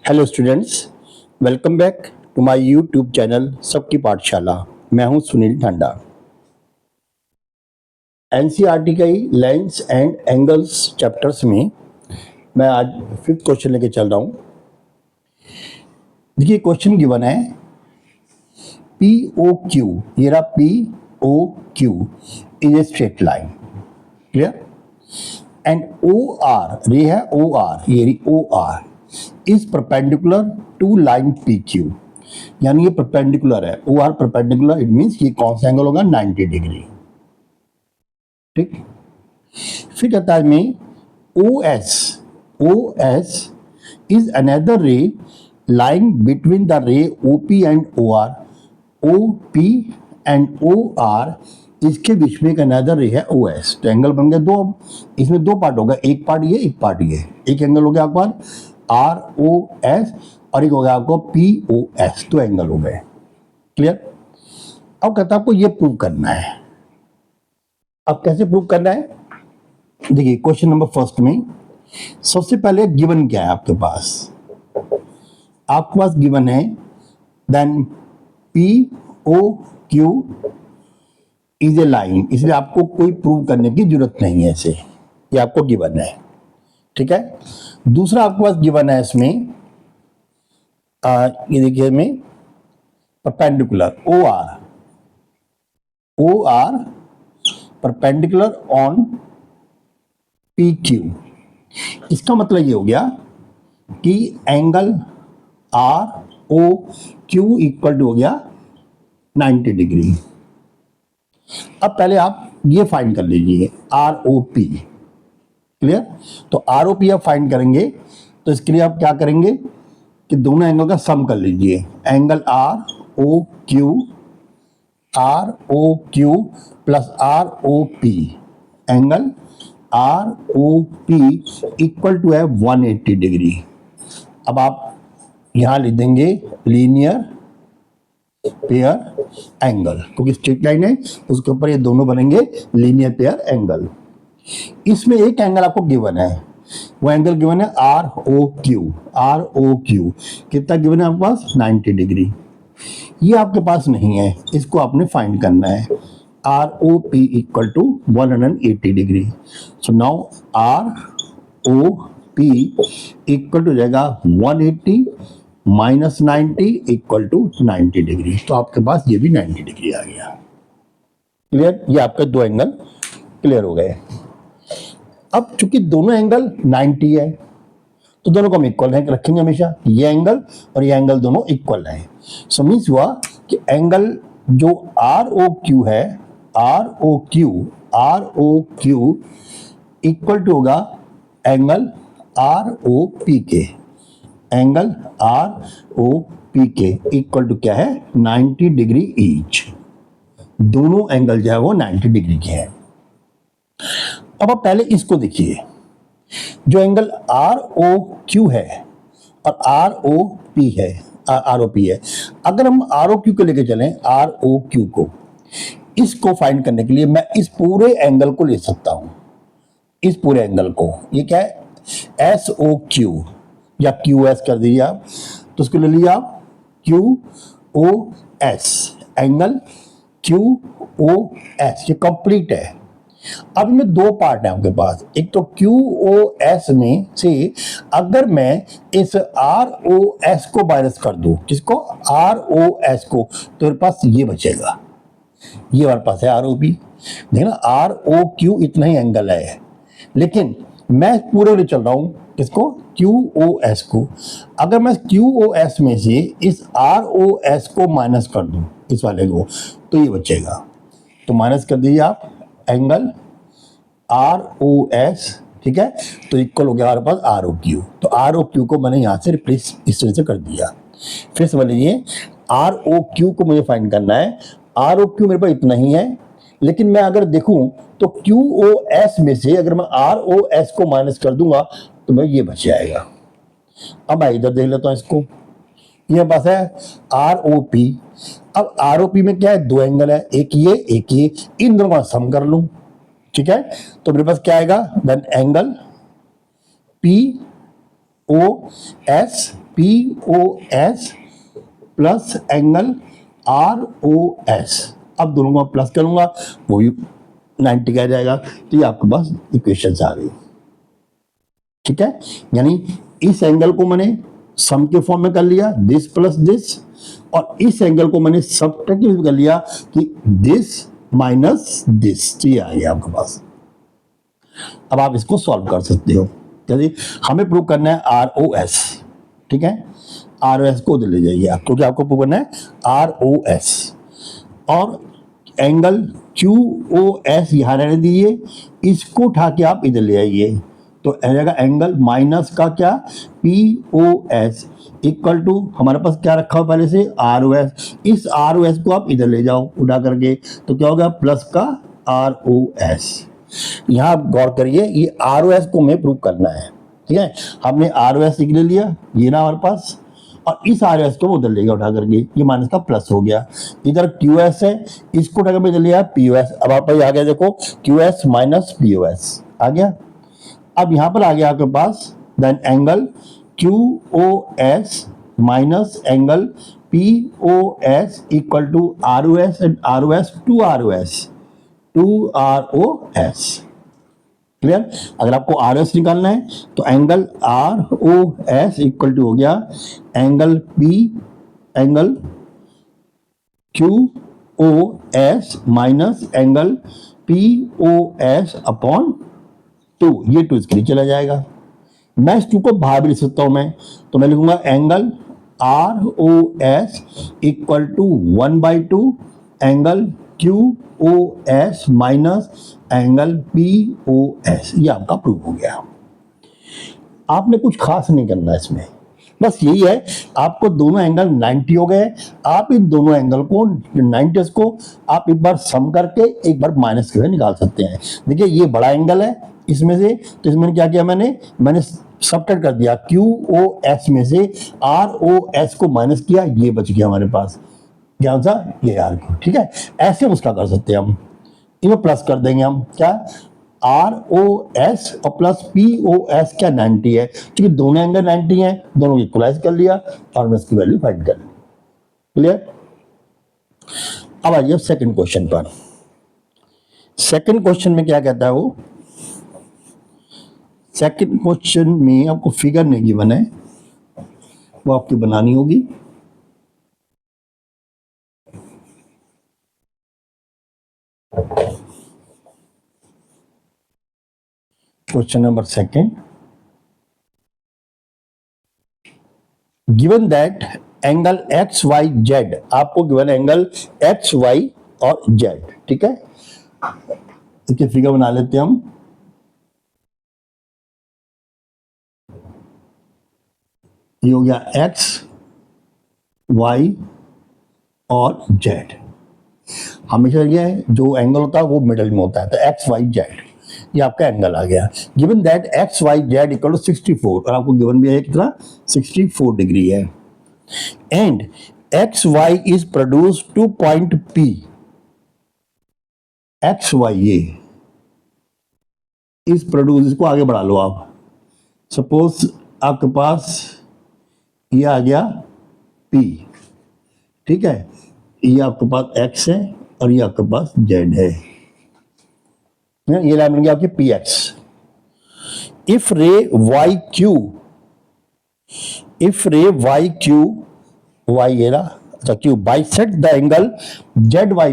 Hello students, welcome back to my YouTube channel Sabki Pathshala. मैं हूं Sunil Thanda. NCERT के लेंस एंड एंगल्स चैप्टर्स में मैं आज फिफ्थ क्वेश्चन लेके चल रहा हूं। देखिए क्वेश्चन गिवन है पी ओ क्यू, ये रहा P O Q is a straight line, clear, and O R, ये है ओ आर, ये रही O R is perpendicular to line P Q, यानी ये परपेंडिकुलर है, O R perpendicular, it means ये कौन सा एंगल होगा 90 डिग्री। ठीक, फिर कहता है में O S is another ray line between the ray O P and O R, O P and O R इसके बीच में एक अनदर रे है ओ एस। तो एंगल बन गए दो, अब इसमें दो पार्ट होगा, एक पार्ट ये, एक पार्ट ये, एक एंगल हो गया आपका आर ओ एस और एक हो गया आपको पी ओ एस, तो एंगल हो गए, क्लियर। अब कहता है आपको ये प्रूव करना है। अब कैसे प्रूव करना है, देखिए क्वेश्चन नंबर फर्स्ट में सबसे पहले गिवन क्या है आपके पास, आपके पास गिवन है then P O Q is a line, इसलिए आपको कोई प्रूव करने की जरूरत नहीं है, इसे ये आपको गिवन है, ठीक है। दूसरा आपके पास गिवन है इसमें ये देखिए में perpendicular O R perpendicular on P Q. इसका मतलब ये हो गया कि angle R O Q equal to हो गया 90 डिग्री। अब पहले आप ये फाइंड कर लीजिए आर ओ पी, क्लियर। तो आर ओ पी आप फाइंड करेंगे तो इसके लिए आप क्या करेंगे कि दोनों एंगल का सम कर लीजिए, angle R O Q plus R O P, angle R O P equal to है 180 डिग्री। अब आप यहां लिख देंगे लीनियर पेयर एंगल, क्योंकि स्ट्रेट लाइन है उसके ऊपर ये दोनों बनेंगे लीनियर पेयर एंगल। इसमें एक एंगल आपको गिवन है, वो एंगल गिवन है आर ओ क्यू कितना गिवन है आपके पास 90 डिग्री। ये आपके पास नहीं है, इसको आपने फाइंड करना है, R O P equal to 180 degree. So now R O P equal to जाएगा 180 माइनस 90 इक्वल टू 90 डिग्री। तो आपके पास ये भी 90 डिग्री आ गया, क्लियर। ये आपके दो एंगल क्लियर हो गए। अब चूंकि दोनों एंगल 90 है तो दोनों को हम इक्वल है रखेंगे हमेशा, ये एंगल और ये एंगल दोनों इक्वल है। सो मीन्स हुआ कि एंगल जो आर ओ क्यू है, R O Q equal to होगा एंगल आर ओ पी के, एंगल आर ओ पी के इक्वल टू क्या है 90 डिग्री ईच। दोनों एंगल जो है वो 90 डिग्री के हैं। अब आप पहले इसको देखिए, जो एंगल आर ओ क्यू है और आर ओ पी है, अगर हम आर ओ क्यू को लेके चलें, आर ओ क्यू को, इसको फाइंड करने के लिए मैं इस पूरे एंगल को ले सकता हूं, इस पूरे एंगल को, ये क्या है एस ओ क्यू या क्यू एस कर दीजिए आप, तो उसको ले लीजिए आप Q O S, angle Q O S, ये कंप्लीट है। अब इनमें दो पार्ट है आपके पास, एक तो क्यू ओ एस में से अगर मैं इस आर ओ एस को माइनस कर दूं, किसको आर ओ एस को, तो मेरे पास ये बचेगा, ये हमारे पास है आर ओ पी। देखना आर ओ क्यू इतना ही एंगल है, लेकिन मैं पूरे लिए चल रहा हूं किसको, क्यू ओ एस को। अगर मैं क्यू ओ एस में से इस आर ओ एस को माइनस कर दूं, इस वाले को, तो ये बचेगा। तो माइनस कर दीजिए आप एंगल आर ओ एस, ठीक है, तो इक्वल हो गया हमारे पास आर ओ क्यू। तो आर ओ क्यू को मैंने यहां से रिप्लेस इस तरह से कर दिया। फिर समझ लीजिए आर ओ क्यू को मुझे फाइंड करना है, आर ओ क्यू मेरे पास इतना ही है, लेकिन मैं अगर देखूं तो क्यू ओ एस में से अगर मैं आर ओ एस को माइनस कर दूंगा तो मैं ये बच जाएगा। अब मैं इधर देख लेता हूं इसको, ये पास है आर ओ पी। अब आर ओ पी में क्या है, दो एंगल है, एक ये, इन दोनों का सम कर लूं, ठीक है। तो मेरे पास क्या आएगा, then angle P O S P O S plus angle R O S. अब दोनों को प्लस करूंगा वो भी 90 का जाएगा। तो ये आपके पास इक्वेशन आ गई, ठीक है। यानी इस एंगल को मैंने सम के फॉर्म में कर लिया, दिस प्लस दिस, और इस एंगल को मैंने सब्ट्रैक्टिव कर लिया कि दिस माइनस दिस। तो ये आ गया आपके पास। अब आप इसको सॉल्व कर सकते हो। जैसे हमें प्रूव करना है आर ओ एस, ठीक है। आर ओ एस को उधर ले जाइए आप, क्योंकि आपको प्रूव करना है आर ओ एस, और एंगल क्यू ओ एस यहां रहने दीजिए, इसको उठा के आप इधर ले आइए। तो रहेगा एंगल माइनस का क्या, P O S equal to हमारे पास क्या रखा हो पहले से, आर ओ एस। इस आर ओ एस को आप इधर ले जाओ उठा करके, तो क्या होगा प्लस का आर ओ एस। यहां आप गौर करिए, ये आर ओ एस को हमें प्रूव करना है, ठीक है। हमने आर ओ एस ले लिया, ये ना हमारे पास, और इस आर एस को उधर लेगा उठा करके, ये माइनस का प्लस हो गया। इधर क्यू एस है, इसको उठा कर लिया पी ओ एस। अब आप आ गया देखो Q S minus P O S आ गया। अब यहां पर आ गया आपके पास then angle Q O S minus angle P O S equal to R O S, and R O S to R O S, to R O S. Clear. अगर आपको आर एस निकालना है तो angle R O S equal to हो गया angle Q O S minus angle P O S upon 2। ये 2 इसके लिए चला जाएगा। मैं इस 2 को बाहर भी लिख सकता हूं मैं, तो मैं लिखूंगा angle R O S equal to 1/2 angle Q O S minus angle P O S. ये आपका प्रूव हो गया। आपने कुछ खास नहीं करना इसमें, बस यही है, आपको दोनों एंगल 90 हो गए। आप इन दोनों एंगल को 90 को आप एक बार सम करके एक बार माइनस करके निकाल सकते हैं। देखिए ये बड़ा एंगल है इसमें से, तो इसमें क्या किया मैंने सबट्रैक्ट कर दिया, क्यू ओ एस में से आर ओ एस को माइनस किया, ये बच गया हमारे पास क्या सा, ये आर को, ठीक है। ऐसे हम उसका कर सकते हैं, हम इनको प्लस कर देंगे, हम क्या आर ओ एस और प्लस पी ओ एस क्या 90 है, क्योंकि दोनों एंगल 90 है, दोनों को इक्वलाइज कर लिया और हमने इसकी वैल्यू फाइंड कर ली। क्लियर। अब आइए सेकंड क्वेश्चन पर। सेकंड क्वेश्चन में क्या कहता है वो, सेकंड क्वेश्चन में आपको फिगर नहीं गिवन है, वो आपकी बनानी होगी। Question number second, given that angle X Y Z, आपको गिवन एंगल एक्स वाई और जेड, ठीक है। इसके फिगर बना लेते हैं हम। ये हो गया एक्स वाई और जेड। हमेशा ये जो एंगल होता है वो मिडल में होता है, तो एक्स वाई जेड ये आपका एंगल आ गया। Given that X Y Z equal to 64, और आपको गिवन भी है कितना 64 डिग्री है, and X Y is produce to point P. X Y ये इज प्रोड्यूस, इसको आगे बढ़ा लो आप। सपोज आपके पास ये आ गया P, ठीक है, ये आपके पास X है और ये आपके पास Z है। ये लाइन बन गया आपकी PX। If ray Y Q Y ये रहा, अच्छा Q bisect the angle Z Y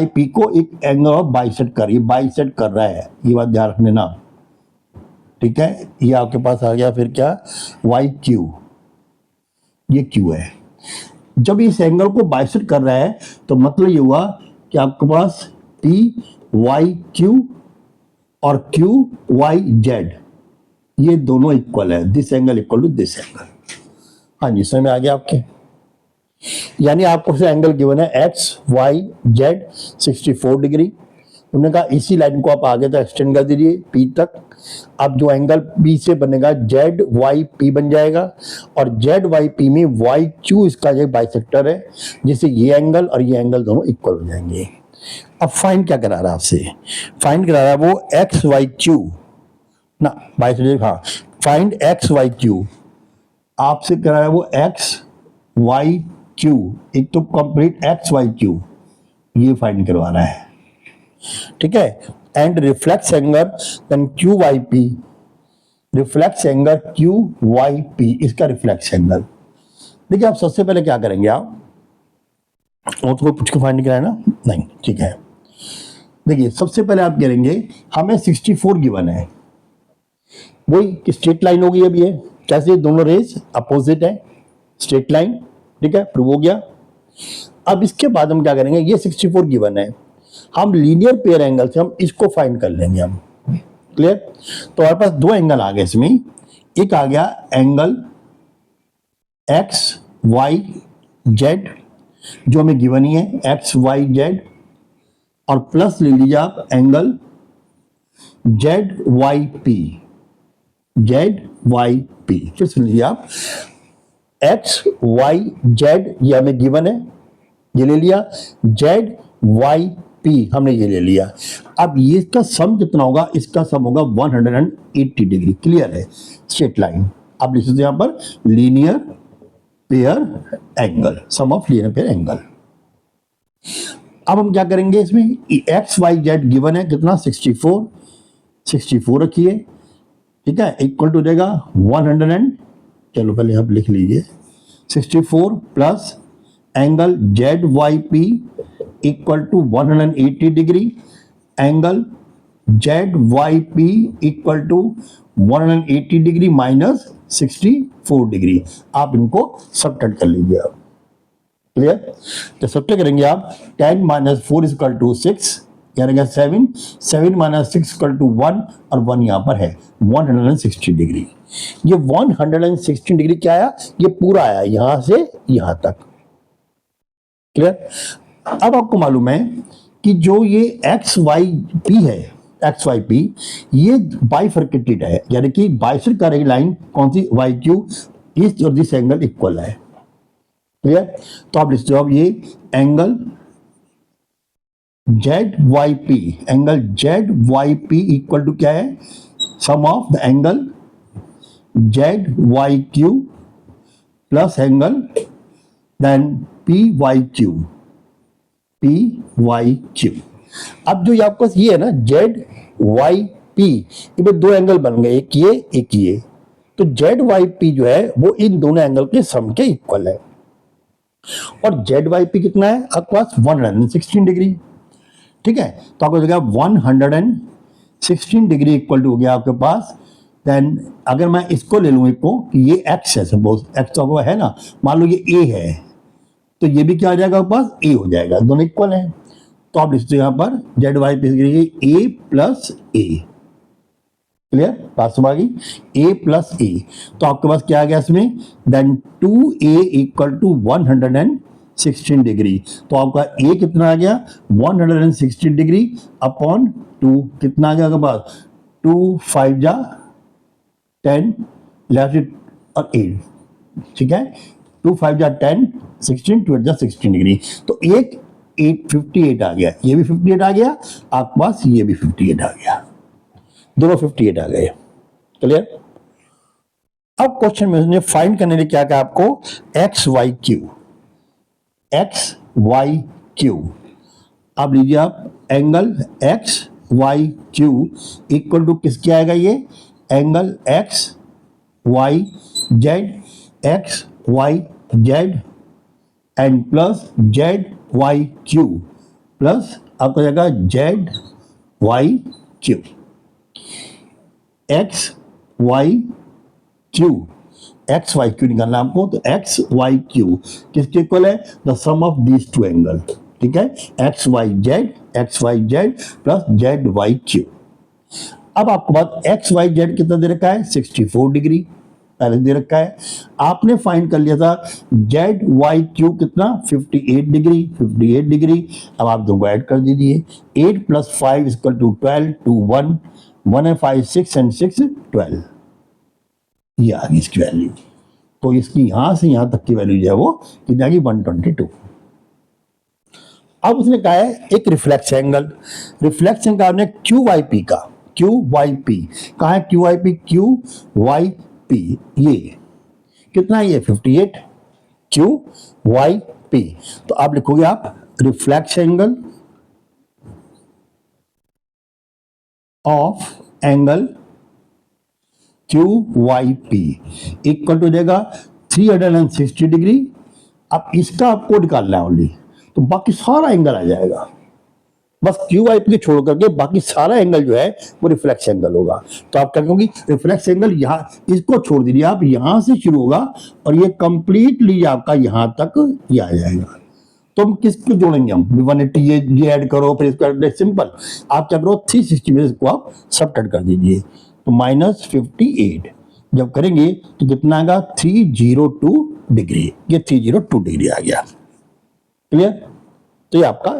P को एक एंगल बाइसेट कर रहा है, ये बात ध्यान रखने ना, ठीक है। ये आपके पास आ गया फिर क्या वाई क्यू, ये क्यू है। जब इस एंगल को बाइसेट कर रहा है तो मतलब ये हुआ कि आपके पास टी वाई क्यू और क्यू वाई जेड ये दोनों इक्वल है, this angle equal to this angle. हाँ जी समझ में आ गया आपके। यानी आपको से एंगल गिवन है एक्स वाई जेड 64 डिग्री। उन्होंने कहा इसी लाइन को आप आगे तक एक्सटेंड कर दीजिए पी तक। अब जो एंगल बी से बनेगा जेड वाई पी बन जाएगा, और जेड वाई पी में वाई क्यू इसका एक बाइसेक्टर है, जिससे ये एंगल और ये एंगल दोनों इक्वल हो जाएंगे। अब फाइंड क्या करा रहा है आपसे, फाइंड करा रहा है वो एक्स वाई क्यू ना बाइसेक्टर, हाँ फाइंड एक्स वाई क्यू। आपसे करा है वो एक्स वाई क्यू, एक तो कंप्लीट एक्स वाई क्यू ये फाइंड करवाना है, ठीक है। And reflex angle then Q Y P, reflex angle Q Y P, इसका रिफ्लेक्स एंगल। देखिए आप सबसे पहले क्या करेंगे, आप और तो कुछ को फाइंड कराए ना, नहीं, ठीक है। देखिए सबसे पहले आप करेंगे, हमें 64 गिवन है, वही स्ट्रेट लाइन होगी अब ये, कैसे दोनों रेज अपोजिट है, स्ट्रेट लाइन, ठीक है, प्रूव हो गया। अब इसके बाद हम क्या करेंगे, ये 64 गिवन है, हम लीनियर पेयर एंगल से हम इसको फाइंड कर लेंगे हम, क्लियर। तो हमारे पास दो एंगल आ गए इसमें, एक आ गया एंगल एक्स वाई जेड जो हमें गिवन ही है, एक्स वाई जेड, और प्लस ले लीजिए आप angle Z Y P, Z Y P, फिर सुन लीजिए आप एक्स वाई जेड ये हमें गिवन है, ये ले लिया, जेड वाई पी हमने ये ले लिया। अब ये इसका सम कितना होगा, इसका सम होगा 180 डिग्री, क्लियर है, स्ट्रेट लाइन। अब लिख सकते यहां पर linear pair angle, sum of linear pair angle. अब हम क्या करेंगे इसमें, एक्स वाई जेड गिवन है कितना 64, 64 रखिए, ठीक है, इक्वल टू देगा 100 एंड, चलो पहले आप लिख लीजिए 64 plus angle Z Y P equal to 180 degree, angle Z Y P equal to 180 degree minus 64 degree. आप इनको सबट्रैक्ट कर लीजिए आप, क्लियर। तो सबट्रैक्ट करेंगे आप 10 माइनस 4 इक्वल टू 6, क्या रहेगा 7, 7 माइनस 6 इक्वल टू 1, और 1 यहाँ पर है 160 डिग्री। ये 160 डिग्री क्या आया, ये पूरा आया यहां से यहां तक, क्लियर। अब आपको मालूम है कि जो ये एक्स वाई पी है, एक्स वाई पी ये बाइफर्केटेड है, यानी कि बाइसेक्ट कर रही लाइन कौन सी, वाई क्यू, इस और दिस एंगल इक्वल है, क्लियर। तो आप लिखते हो अब ये angle Z Y P, angle Z Y P equal to क्या है, sum of the angle Z Y Q plus angle then P Y Q, P Y Q. अब जो आपके पास ये है ना जेड वाई पी, ये दो एंगल बन गए, एक ये एक ये, तो जेड वाई पी जो है वो इन दोनों एंगल के सम के इक्वल है, और जेड वाई पी कितना है आपके पास 116 डिग्री, ठीक है। तो आपको जगह 116 डिग्री इक्वल टू हो गया आपके पास। देन अगर मैं इसको ले लूं, एक को कि ये एक्स है, सपोज एक्स तो है ना, मान लो ये ए है, तो ये भी क्या आ जाएगा आपके पास, ए हो जाएगा, दोनों इक्वल हैं। तो आप लिखते हो यहां पर Z Y P A plus A, clear, बात समझ आ गई, ए प्लस ए। तो आपके पास क्या आ गया इसमें, then 2a equal to 116 degree. तो आपका ए कितना आ गया 116 डिग्री अपॉन 2, कितना आ गया आपके पास 2 5 जा 10 लेफ्ट और 8, ठीक है, 2 5 जा 10 16 2 जा 16 डिग्री। तो एक 58 आ गया, ये भी 58 आ गया आपके पास, ये भी 58 आ गया, दोनों 58 आ गए, क्लियर। अब क्वेश्चन में उसने फाइंड करने लिए क्या कहा आपको, X Y Q, X Y Q. अब लीजिए आप angle X Y Q equal to किसके आएगा, ये angle X Y Z, X Y Z and plus Z Y Q plus आपका जाएगा Z Y Q, X Y Q, X Y Q निकालना आपको। तो एक्स वाई क्यू किसके equal है, the sum of these two angle, ठीक है, X Y Z plus Z Y Q. अब आपको बात एक्स वाई जेड कितना दे रखा है 64 डिग्री पहले दे रखा है, आपने फाइंड कर लिया था जेड वाई क्यू कितना 58 डिग्री, 58 डिग्री। अब आप दोनों ऐड कर दीजिए, 8 plus 5 equal to 12, 2 1 1 and 5 6 and 6 12, ये आ गई इसकी वैल्यू। तो इसकी यहां से यहां तक की वैल्यू जो है वो कितनी आ गई 122। अब उसने कहा है एक रिफ्लेक्स एंगल, रिफ्लेक्स एंगल आपने क्यू वाई पी का, क्यू वाई पी कहा है, Q Y P, Q Y P, ये कितना है ये 58 क्यू वाई पी। तो आप लिखोगे आप reflex angle of angle Q Y P equal to देगा 360 डिग्री। अब इसका आपको निकालना है ओनली, तो बाकी सारा एंगल आ जाएगा। बस क्यू आई पी छोड़ करके बाकी सारा एंगल जो है वो रिफ्लेक्स एंगल होगा। तो आप क्या कहोगे, रिफ्लेक्स एंगल यहाँ, इसको छोड़ दीजिए आप, यहां से शुरू होगा और ये कंप्लीटली आपका यहां तक ये आ जाएगा। तो हम किसको जोड़ेंगे, हम 180 ये ऐड करो, फिर इसको ऐड, सिंपल। आप क्या करो 360 में इसको आप सबट्रैक्ट कर दीजिए, तो -58 जब करेंगे तो कितना आएगा 302 डिग्री। ये 302 डिग्री आ गया। क्लियर? तो ये आपका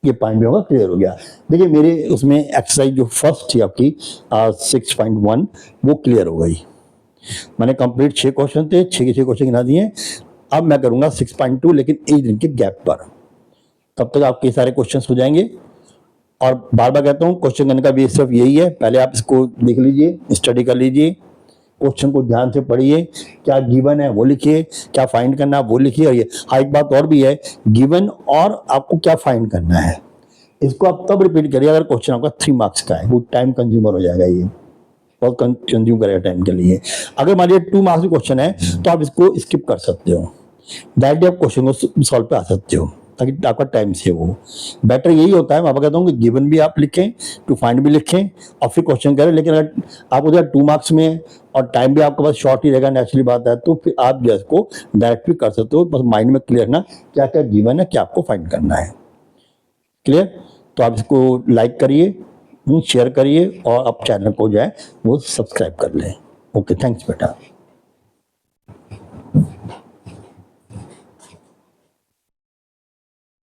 ये पॉइंट भी होगा, क्लियर हो गया। देखिए मेरे उसमें एक्सरसाइज जो फर्स्ट थी आपकी 6.1 वो क्लियर हो गई। मैंने कंप्लीट 6 क्वेश्चन थे, 6 के 6 क्वेश्चन गिना दिए। अब मैं करूंगा 6.2 लेकिन 1 दिन के गैप पर, तब तक आपके सारे क्वेश्चन हो जाएंगे। और बार बार कहता हूँ क्वेश्चन करने का भी सिर्फ यही है, पहले आप इसको देख लीजिए, स्टडी कर लीजिए, क्वेश्चन को ध्यान से पढ़िए, क्या गिवन है वो लिखिए, क्या फाइंड करना है वो लिखिए। और ये एक बात और भी है, गिवन और आपको क्या फाइंड करना है इसको आप तब रिपीट करिए अगर क्वेश्चन आपका 3 मार्क्स का है, वो टाइम कंज्यूमर हो जाएगा, ये बहुत कंज्यूम करेगा टाइम के लिए। अगर मान लीजिए 2 मार्क्स का क्वेश्चन है तो आप इसको स्किप कर सकते हो, डायरेक्टली आप क्वेश्चन को सॉल्व पे आ सकते हो ताकि आपका टाइम सेव हो। बेटर यही होता है, मैं कहता हूँ कि गिवन भी आप लिखें, टू फाइंड भी लिखें और फिर क्वेश्चन करें। लेकिन अगर आप उधर 2 मार्क्स में और टाइम भी आपके पास शॉर्ट ही रहेगा, नेचुरली बात है, तो फिर आप जो है इसको डायरेक्ट भी कर सकते हो। बस माइंड में क्लियर रखना क्या क्या गिवन है, क्या आपको फाइंड करना है। क्लियर? तो आप इसको लाइक करिए, शेयर करिए और आप चैनल को जो है वो सब्सक्राइब कर लें। ओके, थैंक्स बेटा।